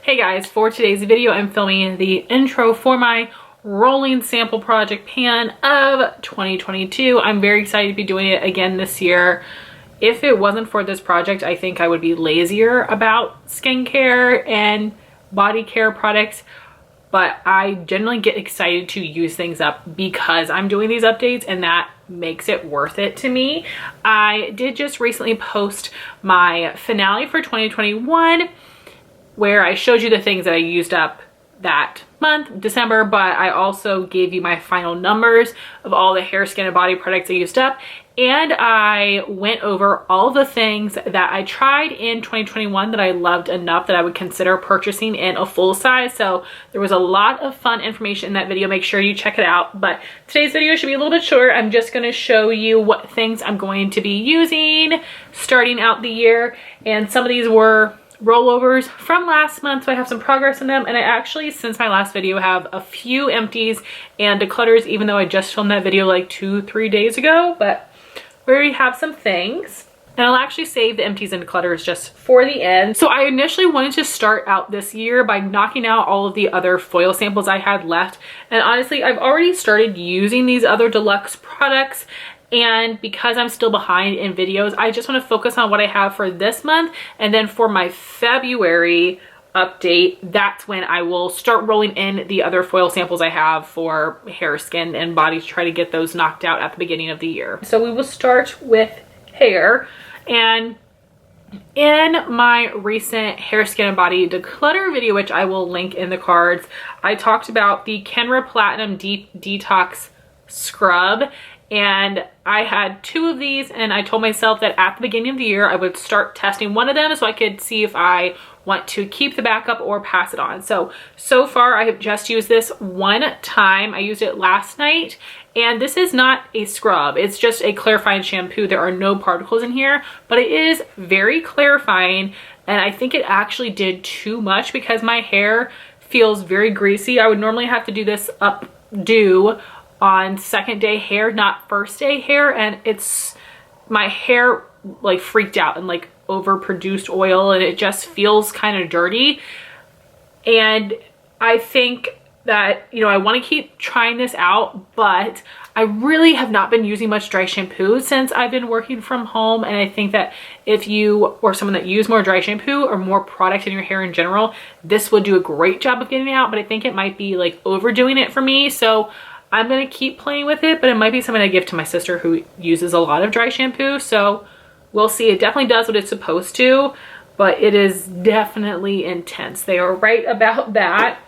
Hey guys, for today's video I'm filming the intro for my rolling sample project pan of 2022. I'm very excited to be doing it again this year. If it wasn't for this project, I think I would be lazier about skincare and body care products, but I generally get excited to use things up because I'm doing these updates, and that makes it worth it to me. I did just recently post my finale for 2021 where I showed you the things that I used up that month, December, but I also gave you my final numbers of all the hair, skin, and body products I used up. And I went over all the things that I tried in 2021 that I loved enough that I would consider purchasing in a full size. So there was a lot of fun information in that video. Make sure you check it out. But today's video should be a little bit shorter. I'm just going to show you what things I'm going to be using starting out the year. And some of these were rollovers from last month, so I have some progress in them. And I actually, since my last video, have a few empties and declutters, even though I just filmed that video like 2-3 days ago. But we already have some things, and I'll actually save the empties and declutters just for the end. So I initially wanted to start out this year by knocking out all of the other foil samples I had left. And honestly, I've already started using these other deluxe products, and because I'm still behind in videos, I just want to focus on what I have for this month. And then for my February update, that's when I will start rolling in the other foil samples I have for hair, skin, and body to try to get those knocked out at the beginning of the year. So we will start with hair. And in my recent hair, skin, and body declutter video, which I will link in the cards, I talked about the Kenra Platinum Deep Detox Scrub. And I had 2 of these, and I told myself that at the beginning of the year I would start testing one of them so I could see if I want to keep the backup or pass it on. So far I have just used this one time. I used it last night, and this is not a scrub. It's just a clarifying shampoo. There are no particles in here, but it is very clarifying, and I think it actually did too much because my hair feels very greasy. I would normally have to do this updo on second day hair, not first day hair, and my hair like freaked out and like overproduced oil, and it just feels kind of dirty. And I think that, you know, I want to keep trying this out, but I really have not been using much dry shampoo since I've been working from home. And I think that if you or someone that use more dry shampoo or more product in your hair in general, this would do a great job of getting it out, but I think it might be like overdoing it for me. So I'm going to keep playing with it, but it might be something I give to my sister who uses a lot of dry shampoo. So we'll see. It definitely does what it's supposed to, but it is definitely intense. They are right about that.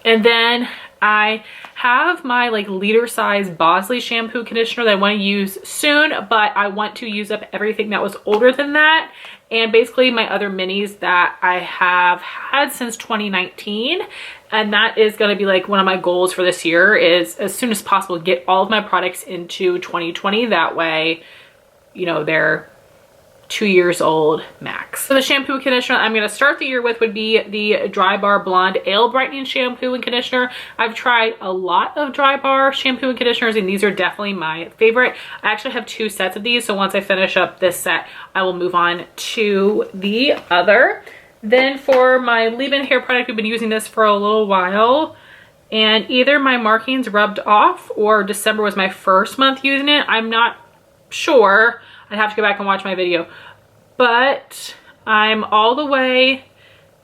And then I have my like liter size Bosley shampoo conditioner that I want to use soon, but I want to use up everything that was older than that. And basically my other minis that I have had since 2019. And that is going to be like one of my goals for this year, is as soon as possible get all of my products into 2020. That way, you know, they're 2 years old max. So the shampoo and conditioner I'm going to start the year with would be the DryBar Blonde Ale Brightening Shampoo and Conditioner. I've tried a lot of DryBar shampoo and conditioners, and these are definitely my favorite. I actually have 2 sets of these, so once I finish up this set, I will move on to the other. Then for my leave-in hair product, we've been using this for a little while, and either my markings rubbed off or December was my first month using it. I'm not sure. I'd have to go back and watch my video, but I'm all the way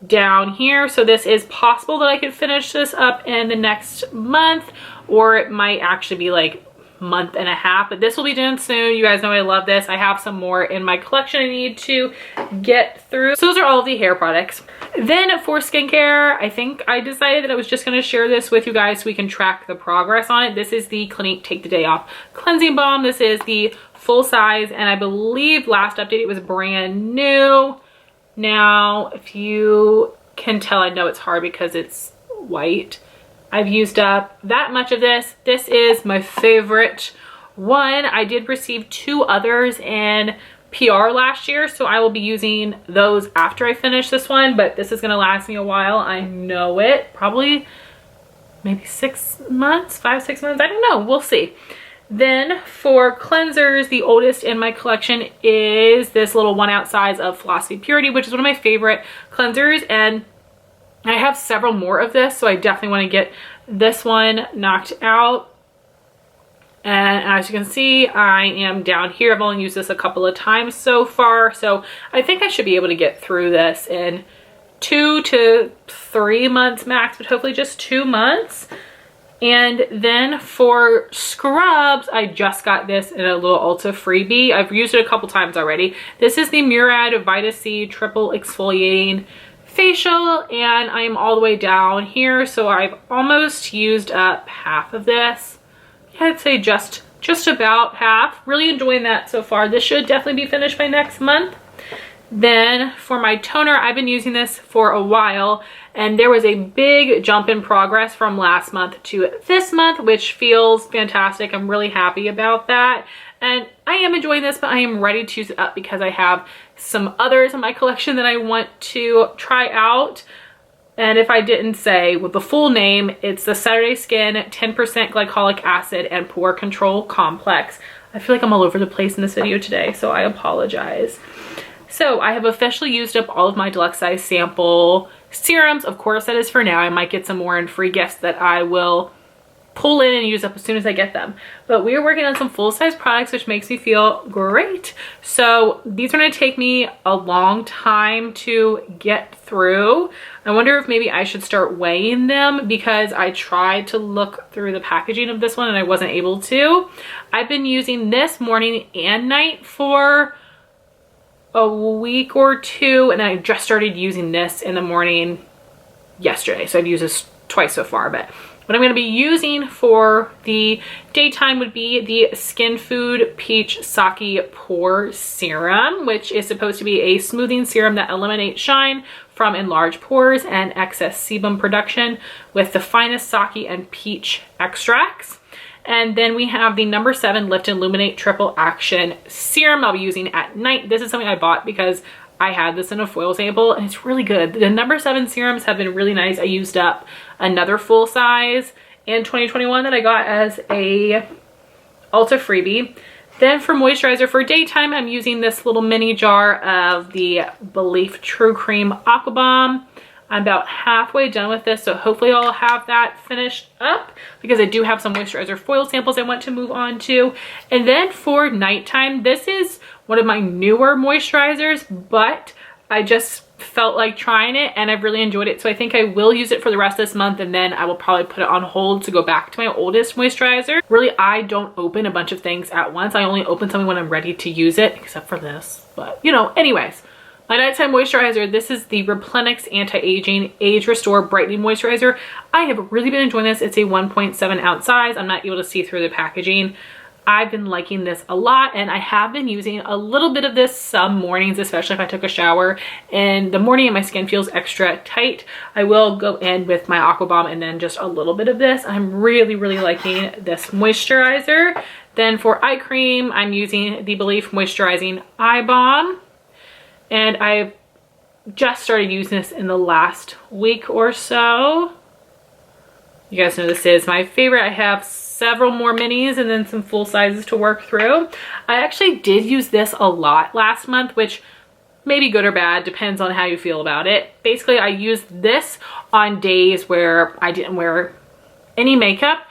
down here. So this is possible that I could finish this up in the next month, or it might actually be like month and a half, but this will be done soon. You guys know I love this. I have some more in my collection I need to get through. So those are all of the hair products. Then for skincare, I think I decided that I was just going to share this with you guys so we can track the progress on it. This is the Clinique Take the Day Off Cleansing Balm. This is the full size, and I believe last update it was brand new. Now, if you can tell, I know it's hard because it's white. I've used up that much of this. This is my favorite one. I did receive 2 others in PR last year, so I will be using those after I finish this one, but this is going to last me a while. I know it. Probably maybe 6 months, 5-6 months. I don't know. We'll see. Then for cleansers, the oldest in my collection is this little 1 ounce size of Philosophy Purity, which is one of my favorite cleansers, and I have several more of this, so I definitely want to get this one knocked out. And as you can see, I am down here. I've only used this a couple of times so far, so I think I should be able to get through this in 2 to 3 months max, but hopefully just 2 months. And then for scrubs, I just got this in a little Ulta freebie. I've used it a couple times already. This is the Murad Vita C Triple Exfoliating Facial, and I'm all the way down here, so I've almost used up half of this. Yeah, I'd say just about half. Really enjoying that so far. This should definitely be finished by next month. Then for my toner, I've been using this for a while, and there was a big jump in progress from last month to this month, which feels fantastic. I'm really happy about that. And I am enjoying this, but I am ready to use it up because I have some others in my collection that I want to try out. And if I didn't say with the full name, it's the Saturday Skin 10% Glycolic Acid and Pore Control Complex. I feel like I'm all over the place in this video today, so I apologize. So I have officially used up all of my deluxe size sample serums. Of course, that is for now. I might get some more in free gifts that I will pull in and use up as soon as I get them. But we are working on some full-size products, which makes me feel great. So these are going to take me a long time to get through. I wonder if maybe I should start weighing them, because I tried to look through the packaging of this one and I wasn't able to. I've been using this morning and night for a week or two, and I just started using this in the morning yesterday. So I've used this twice so far, but what I'm going to be using for the daytime would be the Skinfood Peach Sake Pore Serum, which is supposed to be a smoothing serum that eliminates shine from enlarged pores and excess sebum production with the finest sake and peach extracts. And then we have the number 7 Lift and Luminate Triple Action Serum I'll be using at night. This is something I bought because I had this in a foil sample and it's really good. The number 7 serums have been really nice. I used up another full size in 2021 that I got as a Ulta freebie. Then for moisturizer for daytime, I'm using this little mini jar of the Belif True Cream Aqua Balm. I'm about halfway done with this, so hopefully I'll have that finished up because I do have some moisturizer foil samples I want to move on to. And then for nighttime, this is one of my newer moisturizers, but I just felt like trying it and I've really enjoyed it. So I think I will use it for the rest of this month, and then I will probably put it on hold to go back to my oldest moisturizer. Really, I don't open a bunch of things at once. I only open something when I'm ready to use it, except for this. But you know, anyways. My nighttime moisturizer, this is the Replenix Anti-Aging Age Restore Brightening Moisturizer. I have really been enjoying this. It's a 1.7 ounce size. I'm not able to see through the packaging. I've been liking this a lot, and I have been using a little bit of this some mornings, especially if I took a shower in the morning and my skin feels extra tight. I will go in with my Aqua Balm and then just a little bit of this. I'm really liking this moisturizer. Then for eye cream, I'm using the Belif Moisturizing Eye Balm. And I've just started using this in the last week or so. You guys know this is my favorite. I have several more minis and then some full sizes to work through. I actually did use this a lot last month, which may be good or bad, depends on how you feel about it. Basically, I used this on days where I didn't wear any makeup,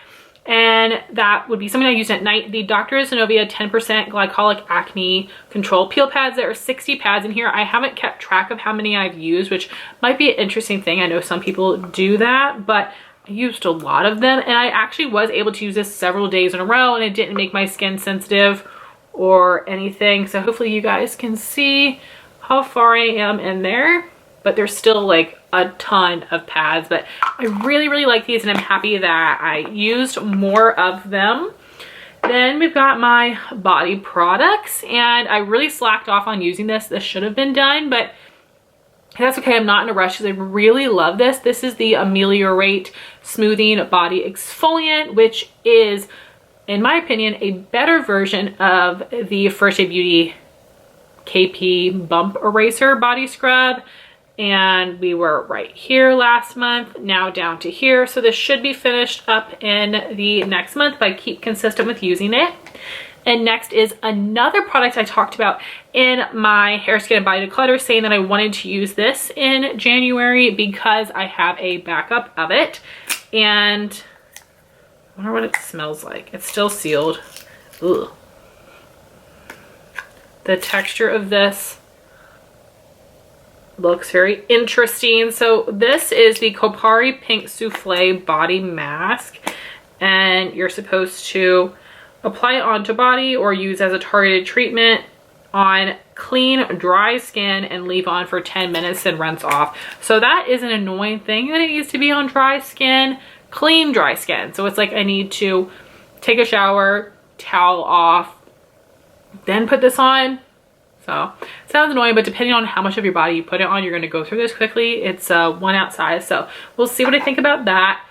and that would be something I use at night. The Dr. Zenovia 10% Glycolic Acne Control Peel Pads. There are 60 pads in here. I haven't kept track of how many I've used, which might be an interesting thing. I know some people do that, but I used a lot of them, and I actually was able to use this several days in a row, and it didn't make my skin sensitive or anything. So hopefully you guys can see how far I am in there, but there's still like a ton of pads. But I really like these, and I'm happy that I used more of them. Then we've got my body products, and I really slacked off on using this. This should have been done, but that's okay. I'm not in a rush because I really love this. This is the Amerliorate Smoothing Body Exfoliant, which is, in my opinion, a better version of the First Aid Beauty KP Bump Eraser Body Scrub. and we were right here last month, now down to here. So this should be finished up in the next month if I keep consistent with using it. And next is another product I talked about in my hair, skin, and body declutter, saying that I wanted to use this in January because I have a backup of it. And I wonder what it smells like. It's still sealed. Ugh. The texture of this looks very interesting. So this is the Kopari Pink Souffle Body Mask, and you're supposed to apply it onto body or use as a targeted treatment on clean, dry skin and leave on for 10 minutes and rinse off. So that is an annoying thing that it needs to be on dry skin, clean dry skin. So it's like I need to take a shower, towel off, then put this on. So it sounds annoying, but depending on how much of your body you put it on, you're going to go through this quickly. It's 1 ounce size. So we'll see what I think about that.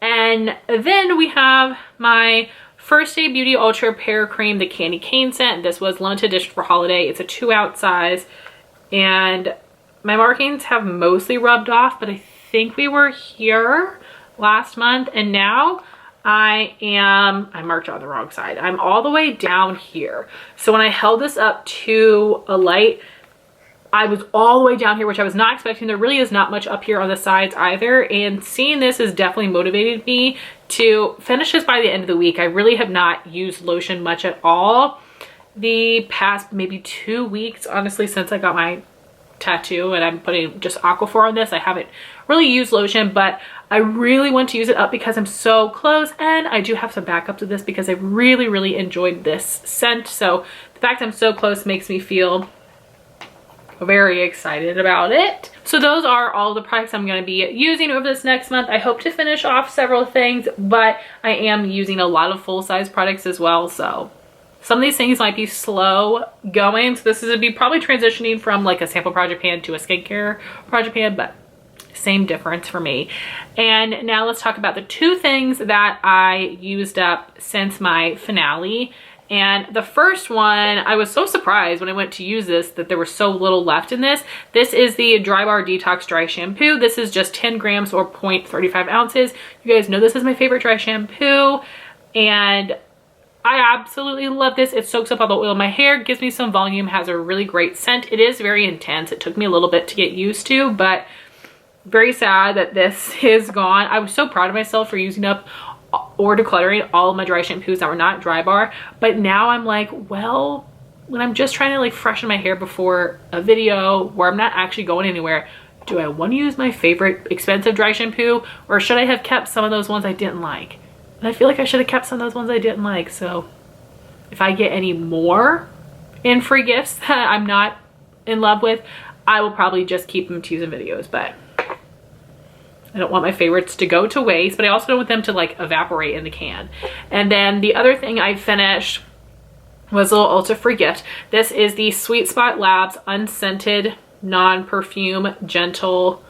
And then we have my First Aid Beauty Ultra Pear Cream, the Candy Cane scent. This was limited edition for holiday. It's a 2 ounce size, and my markings have mostly rubbed off, but I think we were here last month, and now I marked on the wrong side. I'm all the way down here. So when I held this up to a light, I was all the way down here, which I was not expecting. There really is not much up here on the sides either. And seeing this has definitely motivated me to finish this by the end of the week. I really have not used lotion much at all the past maybe 2 weeks, honestly, since I got my tattoo, and I'm putting just Aqua on this. I haven't really used lotion, but I really want to use it up because I'm so close, and I do have some backup to this because I really, really enjoyed this scent. So the fact I'm so close makes me feel very excited about it. So those are all the products I'm going to be using over this next month. I hope to finish off several things, but I am using a lot of full-size products as well. So some of these things might be slow going. So this is going to be probably transitioning from like a sample project pan to a skincare project pan, but same difference for me. And now let's talk about the 2 things that I used up since my finale. And the first one, I was so surprised when I went to use this that there was so little left in this. This is the DryBar Detox Dry Shampoo. This is just 10 grams or 0.35 ounces. You guys know this is my favorite dry shampoo, and I absolutely love this. It soaks up all the oil in my hair, gives me some volume, has a really great scent. It is very intense. It took me a little bit to get used to, but very sad that this is gone. I was so proud of myself for using up or decluttering all of my dry shampoos that were not DryBar, but now I'm like, well, when I'm just trying to like freshen my hair before a video where I'm not actually going anywhere, do I want to use my favorite expensive dry shampoo, or should I have kept some of those ones I didn't like? And I feel like I should have kept some of those ones I didn't like. So if I get any more in free gifts that I'm not in love with, I will probably just keep them to use in videos. But I don't want my favorites to go to waste, but I also don't want them to like evaporate in the can. And then the other thing I finished was a little ultra free gift. This is the Sweet Spot Labs Unscented Non-Perfume Gentle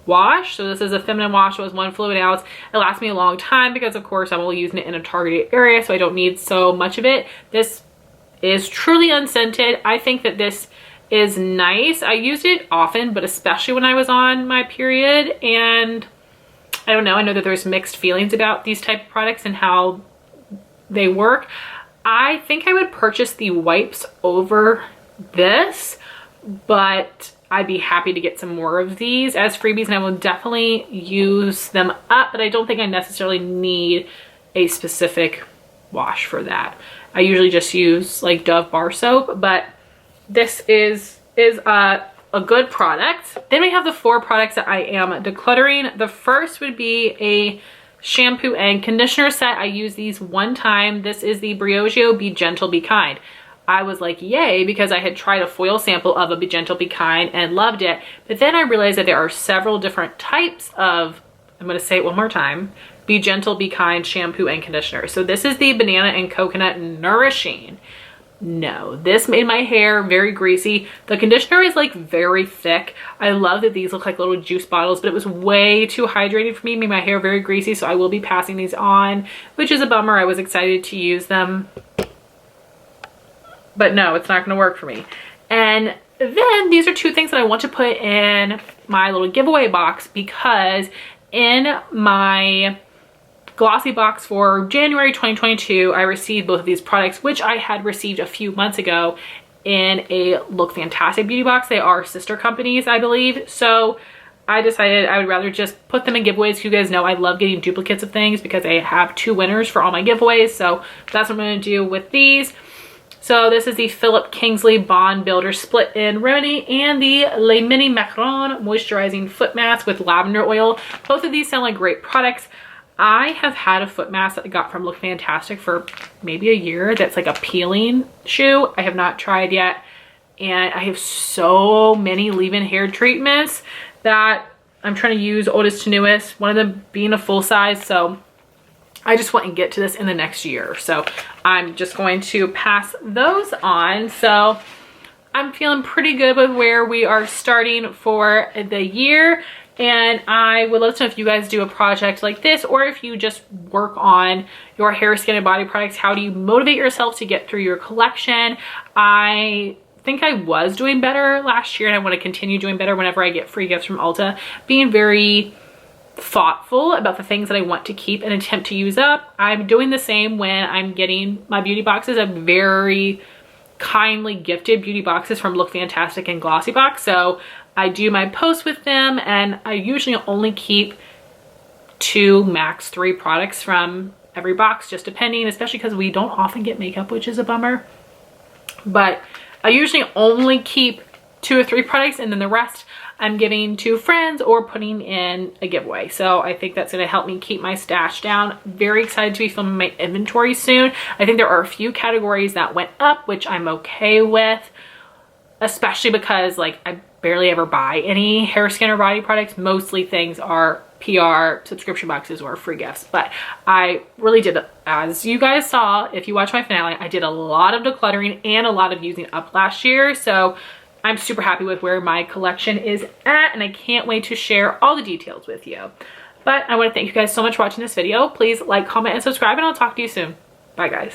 Wash. So this is a feminine wash. It was 1 fluid ounce. It lasts me a long time because of course I'm only using it in a targeted area, so I don't need so much of it. This is truly unscented. I think that this is nice. I used it often, but especially when I was on my period, and I don't know, I know that there's mixed feelings about these type of products and how they work. I think I would purchase the wipes over this, but I'd be happy to get some more of these as freebies, and I will definitely use them up, but I don't think I necessarily need a specific wash for that. I usually just use like Dove bar soap, but this is a good product. Then we have the 4 products that I am decluttering. The first would be a shampoo and conditioner set. I use these one time. This is the Briogeo Be Gentle, Be Kind. I was like, yay, because I had tried a foil sample of a Be Gentle, Be Kind and loved it. But then I realized that there are several different types of, I'm going to say it one more time, Be Gentle, Be Kind shampoo and conditioner. So this is the banana and coconut nourishing. No, this made my hair very greasy. The conditioner is like very thick. I love that these look like little juice bottles, but it was way too hydrated for me, made my hair very greasy, so I will be passing these on, which is a bummer. I was excited to use them, but no, it's not going to work for me. And then these are two things that I want to put in my little giveaway box, because in my glossy box for January 2022, I received both of these products, which I had received a few months ago in a Look Fantastic beauty box. They are sister companies, I believe. So I decided I would rather just put them in giveaways. You guys know I love getting duplicates of things because I have 2 winners for all my giveaways. So that's what I'm going to do with these. So this is the Philip Kingsley Bond Builder Split In Remedy and the Le Mini Macron Moisturizing Foot Mask with lavender oil. Both of these sound like great products. I have had a foot mask that I got from Look Fantastic for maybe a year that's like a peeling shoe. I have not tried yet. And I have so many leave-in hair treatments that I'm trying to use oldest to newest, one of them being a full size. So I just want to get to this in the next year. So I'm just going to pass those on. So I'm feeling pretty good with where we are starting for the year. And I would love to know if you guys do a project like this, or if you just work on your hair, skin, and body products. How do you motivate yourself to get through your collection? I think I was doing better last year, and I want to continue doing better whenever I get free gifts from Ulta. Being very thoughtful about the things that I want to keep and attempt to use up. I'm doing the same when I'm getting my beauty boxes. I'm very kindly gifted beauty boxes from Look Fantastic and Glossy Box. So I do my posts with them, and I usually only keep 2, max 3 products from every box, just depending, especially because we don't often get makeup, which is a bummer. But I usually only keep 2 or 3 products, and then the rest I'm giving to friends or putting in a giveaway. So I think that's going to help me keep my stash down. Very excited to be filming my inventory soon. I think there are a few categories that went up, which I'm okay with, especially because like I barely ever buy any hair, skin, or body products. Mostly things are PR, subscription boxes, or free gifts. But I really did, as you guys saw, if you watch my finale, I did a lot of decluttering and a lot of using up last year. So I'm super happy with where my collection is at, and I can't wait to share all the details with you. But I want to thank you guys so much for watching this video. Please like, comment, and subscribe, and I'll talk to you soon. Bye, guys.